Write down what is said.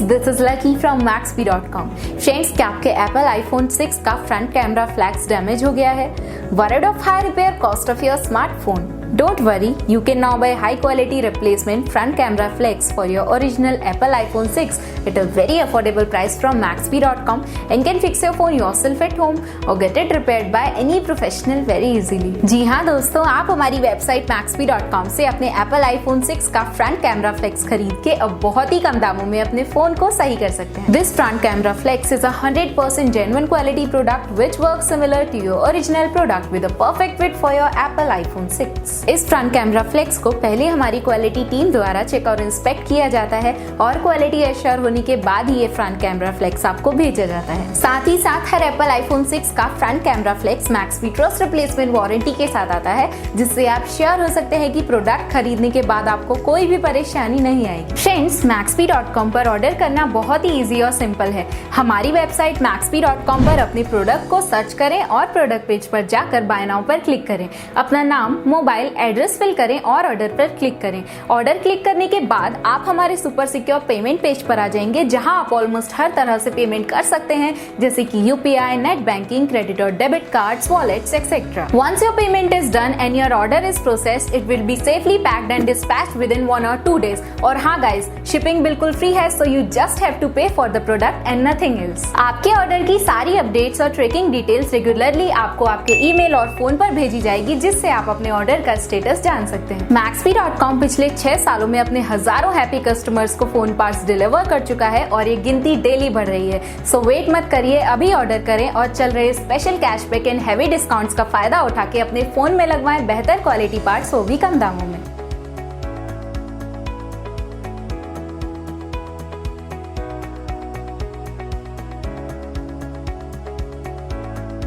this is Lucky from Maxbhi.com. Friends, क्या आपके Apple iPhone 6 का फ्रंट कैमरा फ्लैग्स डैमेज हो गया है? Worried of high repair cost of your smartphone? Don't worry, you can now buy high quality replacement front camera flex for your original Apple iPhone 6 at a very affordable price from Maxbhi.com and can fix your phone yourself at home or get it repaired by any professional very easily. जी हाँ दोस्तों, आप हमारी website Maxbhi.com से अपने Apple iPhone 6 का front camera flex खरीद के अब बहुत ही कम दामों में अपने फोन को सही कर सकते हैं. This front camera flex is a 100% genuine quality product which works similar to your original product with a perfect fit for your Apple iPhone 6. इस फ्रंट कैमरा फ्लेक्स को पहले हमारी क्वालिटी टीम द्वारा चेक और इंस्पेक्ट किया जाता है और क्वालिटी एश्योर होने के बाद ही ये फ्रंट कैमरा फ्लेक्स आपको भेजा जाता है. साथ ही साथ हर एप्पल आईफोन 6 का फ्रंट कैमरा फ्लेक्स मैक्सबी ट्रस्ट रिप्लेसमेंट वारंटी के साथ आता है, जिससे आप श्योर हो सकते हैं कि प्रोडक्ट खरीदने के बाद आपको कोई भी परेशानी नहीं आएगी. फ्रेंड्स, Maxbhi.com पर ऑर्डर करना बहुत ही इजी और सिंपल है. हमारी वेबसाइट Maxbhi.com पर अपने प्रोडक्ट को सर्च करें और प्रोडक्ट पेज पर जाकर बाय नाउ पर क्लिक करें. अपना नाम, मोबाइल, एड्रेस फिल करें और ऑर्डर पर क्लिक करें. ऑर्डर क्लिक करने के बाद आप हमारे सुपर सिक्योर पेमेंट पेज पर आ जाएंगे, जहां आप ऑलमोस्ट हर तरह से पेमेंट कर सकते हैं, जैसे कि यूपीआई, नेट बैंकिंग, क्रेडिट और debit cards, wallets etcetera. Once your payment is done and your order is processed, it will be safely packed and dispatched within 1 or 2 days. और हाँ गाइस, शिपिंग बिल्कुल free है, so you just have to pay for the product and nothing else. आपके order की सारी updates और tracking details regularly आपको आपके ईमेल और फोन पर भेजी जाएगी, जिससे आप अपने ऑर्डर का स्टेटस जान सकते हैं. Maxbhi.com पिछले 6 सालों में अपने हजारों हैप्पी कस्टमर्स को फोन पार्ट्स डिलीवर कर चुका है और ये गिनती डेली बढ़ रही है. सो वेट मत करिए, अभी ऑर्डर करें और चल रहे special cashback and heavy discounts का फायदा उठा के अपने फोन में लगवाएं बेहतर क्वालिटी पार्ट्स, वो भी कम दामों में.